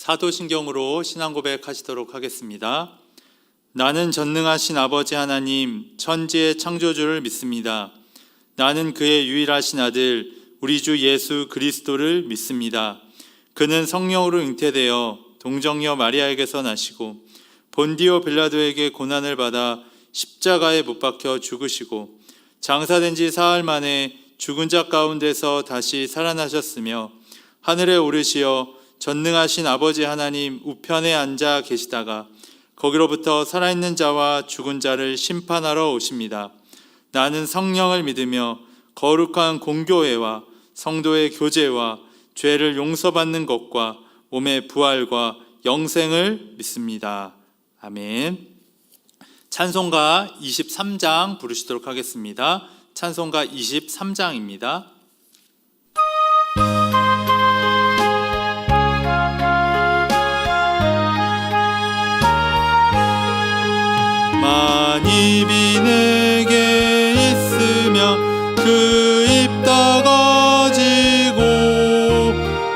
사도신경으로 신앙 고백하시도록 하겠습니다. 나는 전능하신 아버지 하나님, 천지의 창조주를 믿습니다. 나는 그의 유일하신 아들, 우리 주 예수 그리스도를 믿습니다. 그는 성령으로 잉태되어 동정녀 마리아에게서 나시고 본디오 빌라도에게 고난을 받아 십자가에 못 박혀 죽으시고 장사된 지 사흘 만에 죽은 자 가운데서 다시 살아나셨으며 하늘에 오르시어 전능하신 아버지 하나님 우편에 앉아 계시다가 거기로부터 살아있는 자와 죽은 자를 심판하러 오십니다. 나는 성령을 믿으며 거룩한 공교회와 성도의 교제와 죄를 용서받는 것과 몸의 부활과 영생을 믿습니다. 아멘. 찬송가 23장 부르시도록 하겠습니다. 찬송가 23장입니다. 만입이 내게 있으면 그 입 닫아지고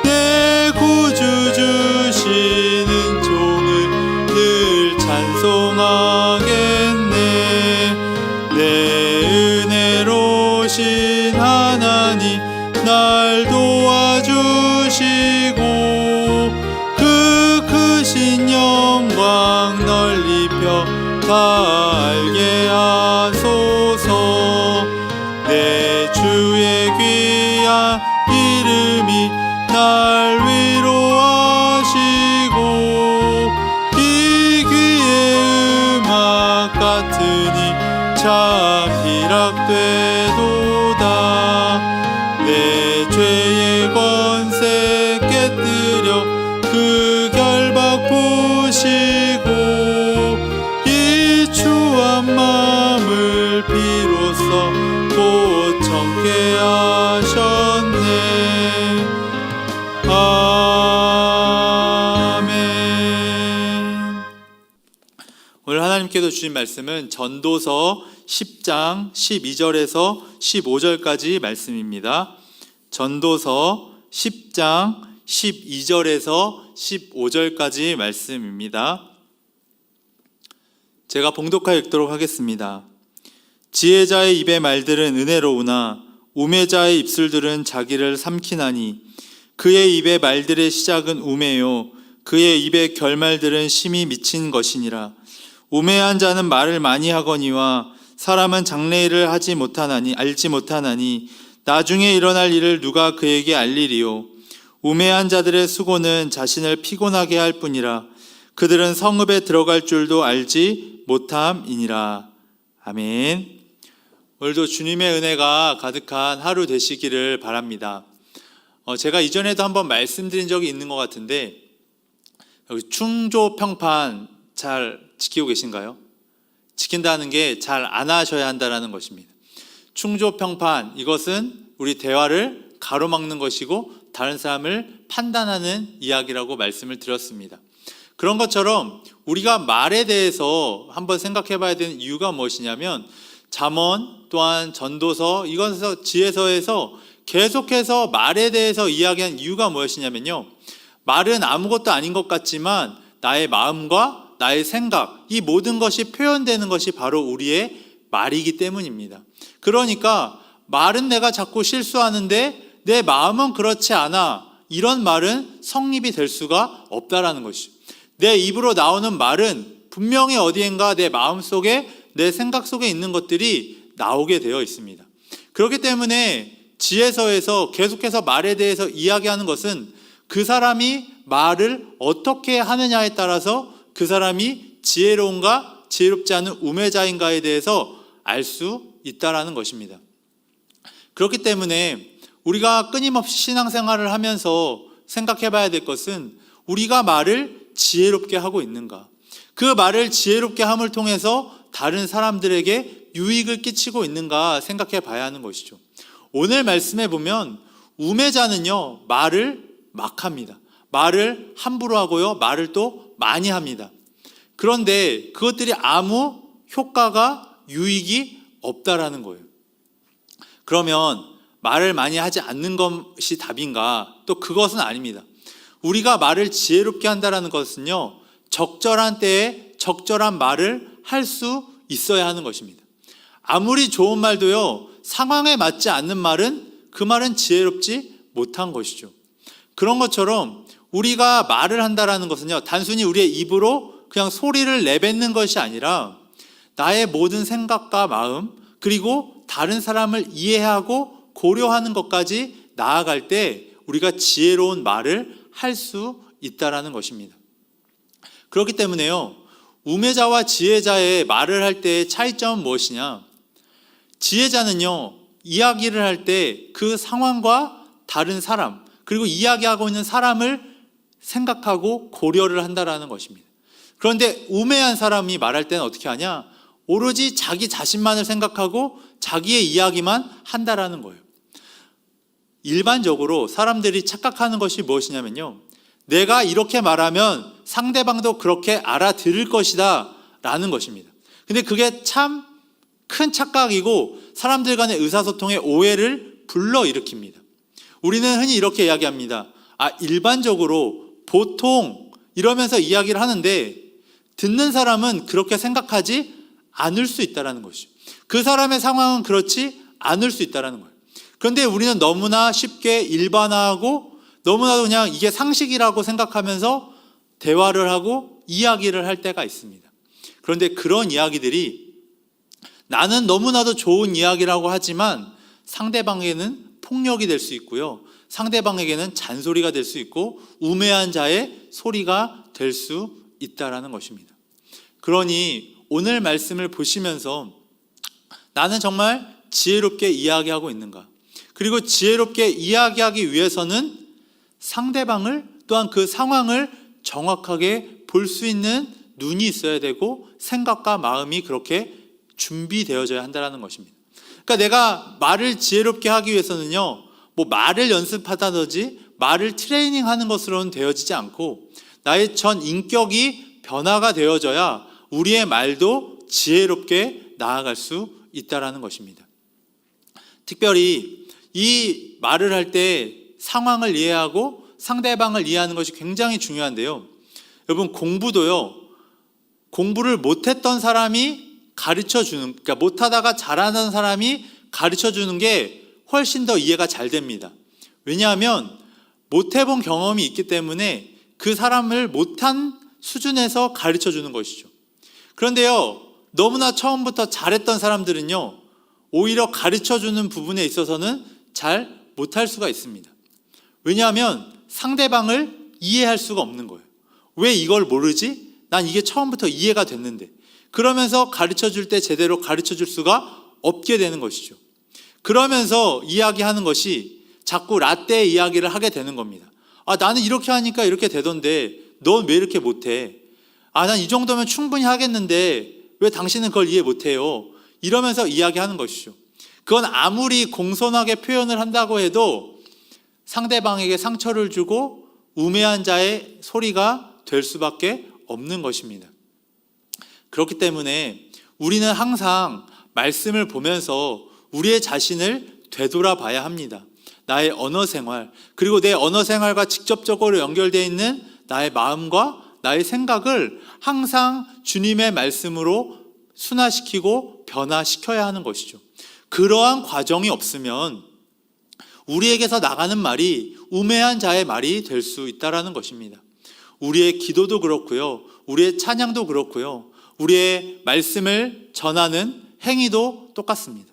내 구주 주시는 종을 늘 찬송하겠네. 내 은혜로신 하나님 날 도와주시고 그 크신 영광 널리 다 알게 하소서. 내 주의 귀한 이름이 날 위로하시고 이 귀의 음악 같으니 참 희락되도다. 내 죄의 권세 깨뜨려 그 결박 부시고 마음을 비로소 고청케 하셨네. 아멘. 오늘 하나님께서 주신 말씀은 전도서 10장 12절에서 15절까지 말씀입니다. 전도서 10장 12절에서 15절까지 말씀입니다. 제가 봉독하여 읽도록 하겠습니다. 지혜자의 입의 말들은 은혜로우나 우매자의 입술들은 자기를 삼키나니 그의 입의 말들의 시작은 우매요 그의 입의 결말들은 심히 미친 것이니라. 우매한 자는 말을 많이 하거니와 사람은 장래일을 알지 못하나니 나중에 일어날 일을 누가 그에게 알리리요. 우매한 자들의 수고는 자신을 피곤하게 할 뿐이라. 그들은 성읍에 들어갈 줄도 알지 못함이니라. 아멘. 오늘도 주님의 은혜가 가득한 하루 되시기를 바랍니다. 제가 이전에도 한번 말씀드린 적이 있는 것 같은데 여기 충조평판 잘 지키고 계신가요? 지킨다는 게 잘 안 하셔야 한다는 것입니다. 충조평판, 이것은 우리 대화를 가로막는 것이고 다른 사람을 판단하는 이야기라고 말씀을 드렸습니다. 그런 것처럼 우리가 말에 대해서 한번 생각해 봐야 되는 이유가 무엇이냐면 잠언 또한 전도서 이것에서 지혜서에서 계속해서 말에 대해서 이야기한 이유가 무엇이냐면요, 말은 아무것도 아닌 것 같지만 나의 마음과 나의 생각, 이 모든 것이 표현되는 것이 바로 우리의 말이기 때문입니다. 그러니까 말은 내가 자꾸 실수하는데 내 마음은 그렇지 않아, 이런 말은 성립이 될 수가 없다라는 것이죠. 내 입으로 나오는 말은 분명히 어디엔가 내 마음 속에, 내 생각 속에 있는 것들이 나오게 되어 있습니다. 그렇기 때문에 지혜서에서 계속해서 말에 대해서 이야기하는 것은 그 사람이 말을 어떻게 하느냐에 따라서 그 사람이 지혜로운가 지혜롭지 않은 우매자인가에 대해서 알 수 있다라는 것입니다. 그렇기 때문에 우리가 끊임없이 신앙생활을 하면서 생각해 봐야 될 것은 우리가 말을 지혜롭게 하고 있는가, 그 말을 지혜롭게 함을 통해서 다른 사람들에게 유익을 끼치고 있는가 생각해 봐야 하는 것이죠. 오늘 말씀에 보면 우매자는요, 말을 막 합니다. 말을 함부로 하고요, 말을 또 많이 합니다. 그런데 그것들이 아무 효과가, 유익이 없다라는 거예요. 그러면 말을 많이 하지 않는 것이 답인가? 또 그것은 아닙니다. 우리가 말을 지혜롭게 한다는 것은요, 적절한 때에 적절한 말을 할 수 있어야 하는 것입니다. 아무리 좋은 말도요, 상황에 맞지 않는 말은 그 말은 지혜롭지 못한 것이죠. 그런 것처럼 우리가 말을 한다는 것은요, 단순히 우리의 입으로 그냥 소리를 내뱉는 것이 아니라 나의 모든 생각과 마음, 그리고 다른 사람을 이해하고 고려하는 것까지 나아갈 때 우리가 지혜로운 말을 할 수 있다는 것입니다. 그렇기 때문에요, 우매자와 지혜자의 말을 할 때의 차이점은 무엇이냐? 지혜자는요, 이야기를 할 때 그 상황과 다른 사람, 그리고 이야기하고 있는 사람을 생각하고 고려를 한다는 것입니다. 그런데 우매한 사람이 말할 때는 어떻게 하냐? 오로지 자기 자신만을 생각하고 자기의 이야기만 한다는 거예요. 일반적으로 사람들이 착각하는 것이 무엇이냐면요, 내가 이렇게 말하면 상대방도 그렇게 알아들을 것이다 라는 것입니다. 근데 그게 참 큰 착각이고 사람들 간의 의사소통의 오해를 불러일으킵니다. 우리는 흔히 이렇게 이야기합니다. 일반적으로 보통 이러면서 이야기를 하는데 듣는 사람은 그렇게 생각하지 않을 수 있다는 것이죠. 그 사람의 상황은 그렇지 않을 수 있다는 거예요. 그런데 우리는 너무나 쉽게 일반화하고 너무나도 그냥 이게 상식이라고 생각하면서 대화를 하고 이야기를 할 때가 있습니다. 그런데 그런 이야기들이 나는 너무나도 좋은 이야기라고 하지만 상대방에게는 폭력이 될 수 있고요, 상대방에게는 잔소리가 될 수 있고 우매한 자의 소리가 될 수 있다는 것입니다. 그러니 오늘 말씀을 보시면서 나는 정말 지혜롭게 이야기하고 있는가? 그리고 지혜롭게 이야기하기 위해서는 상대방을, 또한 그 상황을 정확하게 볼 수 있는 눈이 있어야 되고 생각과 마음이 그렇게 준비되어져야 한다는 것입니다. 그러니까 내가 말을 지혜롭게 하기 위해서는요, 말을 연습하다든지 말을 트레이닝하는 것으로는 되어지지 않고 나의 전 인격이 변화가 되어져야 우리의 말도 지혜롭게 나아갈 수 있다는 것입니다. 특별히 이 말을 할 때 상황을 이해하고 상대방을 이해하는 것이 굉장히 중요한데요, 여러분, 공부를 못했던 사람이 가르쳐주는, 그러니까 못하다가 잘하는 사람이 가르쳐주는 게 훨씬 더 이해가 잘 됩니다. 왜냐하면 못해본 경험이 있기 때문에 그 사람을 못한 수준에서 가르쳐주는 것이죠. 그런데요, 너무나 처음부터 잘했던 사람들은요, 오히려 가르쳐주는 부분에 있어서는 잘 못할 수가 있습니다. 왜냐하면 상대방을 이해할 수가 없는 거예요. 왜 이걸 모르지? 난 이게 처음부터 이해가 됐는데. 그러면서 가르쳐줄 때 제대로 가르쳐줄 수가 없게 되는 것이죠. 그러면서 이야기하는 것이 자꾸 라떼 이야기를 하게 되는 겁니다. 나는 이렇게 하니까 이렇게 되던데 넌 왜 이렇게 못해? 난 이 정도면 충분히 하겠는데 왜 당신은 그걸 이해 못해요? 이러면서 이야기하는 것이죠. 그건 아무리 공손하게 표현을 한다고 해도 상대방에게 상처를 주고 우매한 자의 소리가 될 수밖에 없는 것입니다. 그렇기 때문에 우리는 항상 말씀을 보면서 우리의 자신을 되돌아봐야 합니다. 나의 언어 생활, 그리고 내 언어 생활과 직접적으로 연결되어 있는 나의 마음과 나의 생각을 항상 주님의 말씀으로 순화시키고 변화시켜야 하는 것이죠. 그러한 과정이 없으면 우리에게서 나가는 말이 우매한 자의 말이 될 수 있다는 것입니다. 우리의 기도도 그렇고요, 우리의 찬양도 그렇고요, 우리의 말씀을 전하는 행위도 똑같습니다.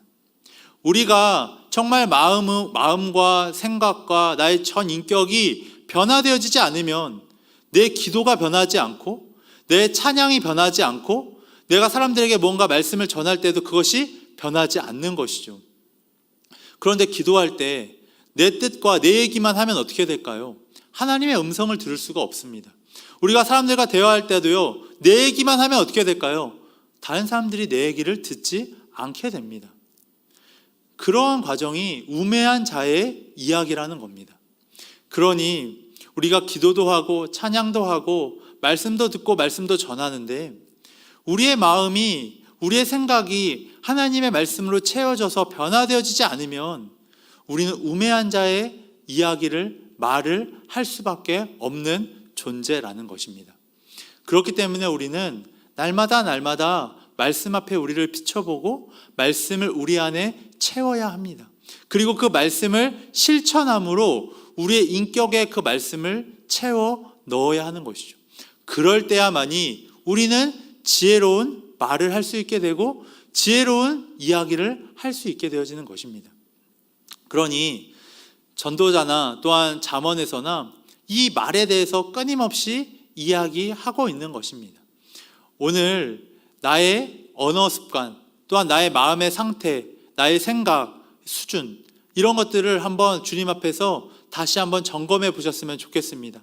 우리가 정말 마음과 생각과 나의 전 인격이 변화되어지지 않으면 내 기도가 변하지 않고 내 찬양이 변하지 않고 내가 사람들에게 뭔가 말씀을 전할 때도 그것이 변하지 않는 것이죠. 그런데 기도할 때 내 뜻과 내 얘기만 하면 어떻게 될까요? 하나님의 음성을 들을 수가 없습니다. 우리가 사람들과 대화할 때도요, 내 얘기만 하면 어떻게 될까요? 다른 사람들이 내 얘기를 듣지 않게 됩니다. 그러한 과정이 우매한 자의 이야기라는 겁니다. 그러니 우리가 기도도 하고 찬양도 하고 말씀도 듣고 말씀도 전하는데 우리의 마음이, 우리의 생각이 하나님의 말씀으로 채워져서 변화되어지지 않으면 우리는 우매한 자의 이야기를 말을 할 수밖에 없는 존재라는 것입니다. 그렇기 때문에 우리는 날마다 말씀 앞에 우리를 비춰보고 말씀을 우리 안에 채워야 합니다. 그리고 그 말씀을 실천함으로 우리의 인격에 그 말씀을 채워 넣어야 하는 것이죠. 그럴 때야만이 우리는 지혜로운 말을 할 수 있게 되고 지혜로운 이야기를 할 수 있게 되어지는 것입니다. 그러니 전도자나 또한 잠언에서나 이 말에 대해서 끊임없이 이야기하고 있는 것입니다. 오늘 나의 언어 습관, 또한 나의 마음의 상태, 나의 생각, 수준, 이런 것들을 한번 주님 앞에서 다시 한번 점검해 보셨으면 좋겠습니다.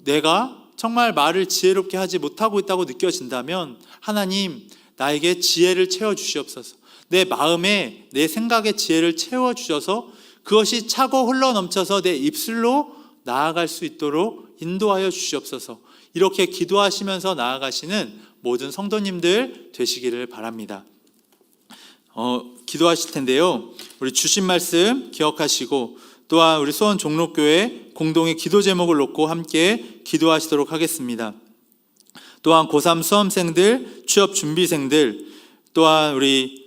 내가 정말 말을 지혜롭게 하지 못하고 있다고 느껴진다면 하나님, 나에게 지혜를 채워주시옵소서. 내 마음에, 내 생각에 지혜를 채워주셔서 그것이 차고 흘러넘쳐서 내 입술로 나아갈 수 있도록 인도하여 주시옵소서. 이렇게 기도하시면서 나아가시는 모든 성도님들 되시기를 바랍니다. 기도하실 텐데요, 우리 주신 말씀 기억하시고 또한 우리 수원 종로교회 공동의 기도 제목을 놓고 함께 기도하시도록 하겠습니다. 또한 고3 수험생들, 취업 준비생들, 또한 우리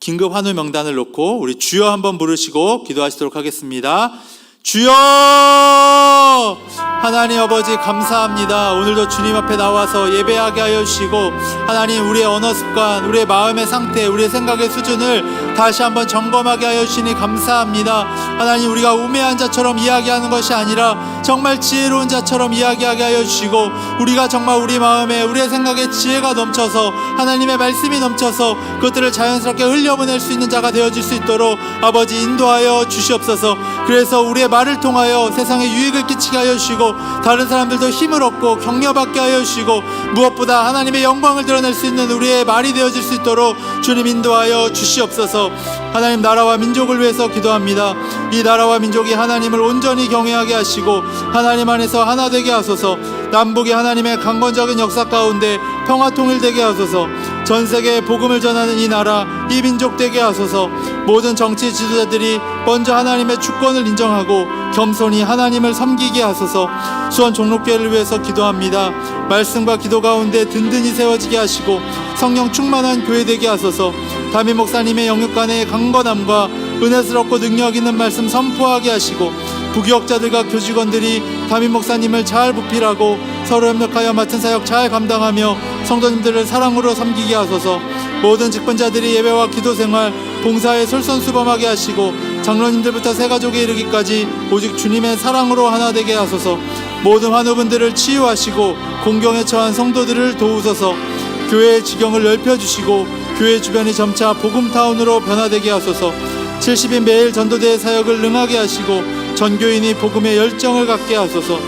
긴급 환우 명단을 놓고 우리 주여 한번 부르시고 기도하시도록 하겠습니다. 주여! 하나님 아버지 감사합니다. 오늘도 주님 앞에 나와서 예배하게 하여 주시고 하나님, 우리의 언어 습관, 우리의 마음의 상태, 우리의 생각의 수준을 다시 한번 점검하게 하여 주시니 감사합니다. 하나님, 우리가 우매한 자처럼 이야기하는 것이 아니라 정말 지혜로운 자처럼 이야기하게 하여 주시고 우리가 정말 우리 마음에, 우리의 생각에 지혜가 넘쳐서 하나님의 말씀이 넘쳐서 그것들을 자연스럽게 흘려보낼 수 있는 자가 되어질 수 있도록 아버지 인도하여 주시옵소서. 그래서 우리의 말을 통하여 세상에 유익을 끼치게 하여 주시고 다른 사람들도 힘을 얻고 격려받게 하여 주시고 무엇보다 하나님의 영광을 드러낼 수 있는 우리의 말이 되어질 수 있도록 주님 인도하여 주시옵소서. 하나님, 나라와 민족을 위해서 기도합니다. 이 나라와 민족이 하나님을 온전히 경외하게 하시고 하나님 안에서 하나 되게 하소서. 남북이 하나님의 강건적인 역사 가운데 평화 통일되게 하소서. 전 세계에 복음을 전하는 이 나라, 이 민족 되게 하소서. 모든 정치 지도자들이 먼저 하나님의 주권을 인정하고 겸손히 하나님을 섬기게 하소서. 수원 종로교회를 위해서 기도합니다. 말씀과 기도 가운데 든든히 세워지게 하시고 성령 충만한 교회 되게 하소서. 담임 목사님의 영육간의 강건함과 은혜스럽고 능력 있는 말씀 선포하게 하시고 부교역자들과 교직원들이 담임 목사님을 잘 보필하고 서로 협력하여 맡은 사역 잘 감당하며 성도님들을 사랑으로 섬기게 하소서. 모든 직분자들이 예배와 기도생활, 봉사에 솔선수범하게 하시고 장로님들부터 새가족에 이르기까지 오직 주님의 사랑으로 하나 되게 하소서. 모든 환우분들을 치유하시고 공경에 처한 성도들을 도우소서. 교회의 지경을 넓혀주시고 교회 주변이 점차 복음타운으로 변화되게 하소서. 70인 매일 전도대의 사역을 능하게 하시고 전교인이 복음의 열정을 갖게 하소서.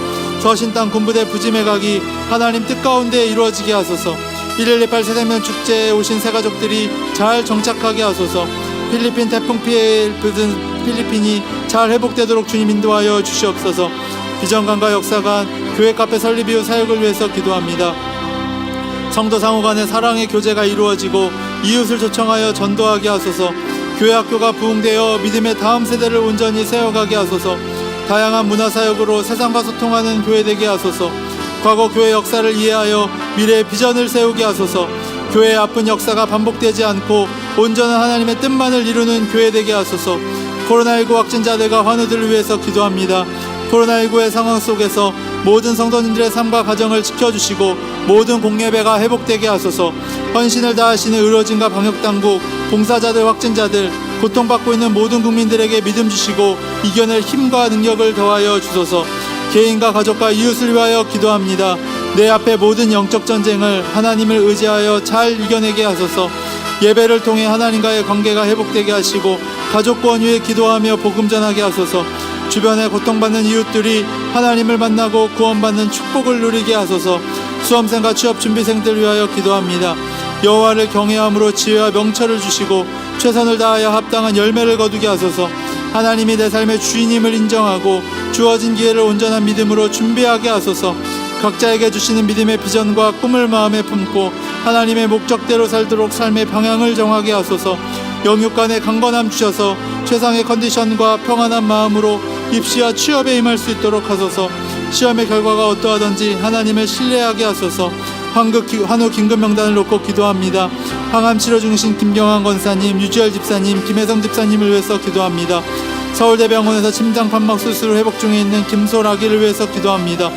서신 땅 군부대 부짐의 각이 하나님 뜻 가운데 이루어지게 하소서. 1128 새생명 축제에 오신 새가족들이 잘 정착하게 하소서. 필리핀 태풍 피해를 받은 필리핀이 잘 회복되도록 주님 인도하여 주시옵소서. 비전관과 역사관, 교회 카페 설립 이후 사역을 위해서 기도합니다. 성도 상호 간의 사랑의 교제가 이루어지고 이웃을 초청하여 전도하게 하소서. 교회 학교가 부흥되어 믿음의 다음 세대를 온전히 세워가게 하소서. 다양한 문화사역으로 세상과 소통하는 교회 되게 하소서. 과거 교회 역사를 이해하여 미래의 비전을 세우게 하소서. 교회의 아픈 역사가 반복되지 않고 온전한 하나님의 뜻만을 이루는 교회 되게 하소서. 코로나19 확진자들과 환우들을 위해서 기도합니다. 코로나19의 상황 속에서 모든 성도님들의 삶과 가정을 지켜주시고 모든 공예배가 회복되게 하소서. 헌신을 다하시는 의료진과 방역당국, 봉사자들, 확진자들, 고통받고 있는 모든 국민들에게 믿음 주시고 이겨낼 힘과 능력을 더하여 주소서. 개인과 가족과 이웃을 위하여 기도합니다. 내 앞에 모든 영적 전쟁을 하나님을 의지하여 잘 이겨내게 하소서. 예배를 통해 하나님과의 관계가 회복되게 하시고 가족 구원 위해 기도하며 복음 전하게 하소서. 주변에 고통받는 이웃들이 하나님을 만나고 구원받는 축복을 누리게 하소서. 수험생과 취업준비생들 위하여 기도합니다. 여호와를 경외함으로 지혜와 명철을 주시고 최선을 다하여 합당한 열매를 거두게 하소서. 하나님이 내 삶의 주인임을 인정하고 주어진 기회를 온전한 믿음으로 준비하게 하소서. 각자에게 주시는 믿음의 비전과 꿈을 마음에 품고 하나님의 목적대로 살도록 삶의 방향을 정하게 하소서. 영육간의 강건함 주셔서 최상의 컨디션과 평안한 마음으로 입시와 취업에 임할 수 있도록 하소서. 시험의 결과가 어떠하든지 하나님을 신뢰하게 하소서. 환우 긴급 명단을 놓고 기도합니다. 항암 치료 중이신 김경환 권사님, 유지열 집사님, 김혜성 집사님을 위해서 기도합니다. 서울대병원에서 심장 판막 수술 회복 중에 있는 김솔 아기를 위해서 기도합니다.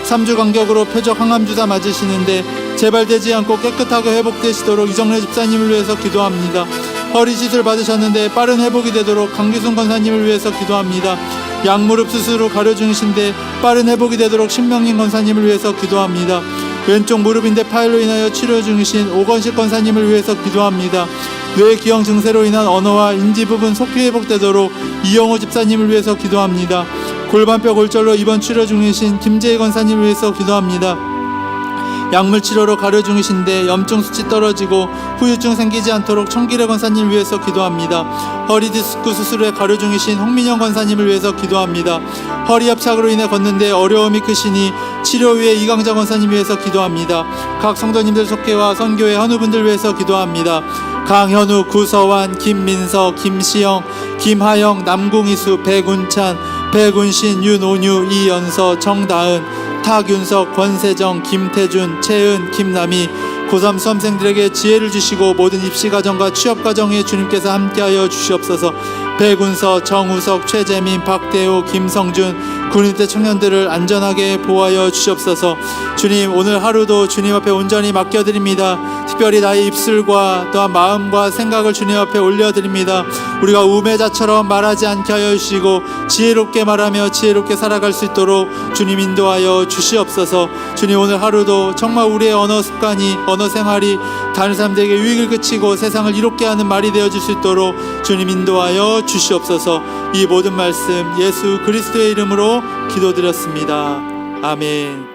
3주 간격으로 표적 항암 주사 맞으시는데 재발되지 않고 깨끗하게 회복되시도록 이정래 집사님을 위해서 기도합니다. 허리 시술 받으셨는데 빠른 회복이 되도록 강기순 권사님을 위해서 기도합니다. 양무릎 수술 후 가려 중이신데 빠른 회복이 되도록 신명민 권사님을 위해서 기도합니다. 왼쪽 무릎인대 파열로 인하여 치료 중이신 오건식 권사님을 위해서 기도합니다. 뇌기형 증세로 인한 언어와 인지 부분 속히 회복되도록 이영호 집사님을 위해서 기도합니다. 골반뼈 골절로 입원 치료 중이신 김재희 권사님을 위해서 기도합니다. 약물 치료로 가려 중이신데 염증 수치 떨어지고 후유증 생기지 않도록 청기래 권사님을 위해서 기도합니다. 허리 디스크 수술에 가려 중이신 홍민영 권사님을 위해서 기도합니다. 허리 협착으로 인해 걷는데 어려움이 크시니 치료 위해 이강자 권사님 위해서 기도합니다. 각 성도님들 속회와 선교회 한우분들 위해서 기도합니다. 강현우, 구서환, 김민서, 김시영, 김하영, 남궁이수, 백운찬, 백운신, 윤온유, 이연서, 정다은, 탁윤석, 권세정, 김태준, 채은, 김남희, 고3 수험생들에게 지혜를 주시고 모든 입시과정과 취업과정에 주님께서 함께하여 주시옵소서. 백운서, 정우석, 최재민, 박대호, 김성준, 군인대 청년들을 안전하게 보호하여 주시옵소서. 주님, 오늘 하루도 주님 앞에 온전히 맡겨드립니다. 특별히 나의 입술과 또한 마음과 생각을 주님 앞에 올려드립니다. 우리가 우매자처럼 말하지 않게 하여 주시고 지혜롭게 말하며 지혜롭게 살아갈 수 있도록 주님 인도하여 주시옵소서. 주님, 오늘 하루도 정말 우리의 언어 습관이, 언어 생활이 다른 사람들에게 유익을 그치고 세상을 이롭게 하는 말이 되어질 수 있도록 주님 인도하여 주시옵소서. 이 모든 말씀 예수 그리스도의 이름으로 기도드렸습니다. 아멘.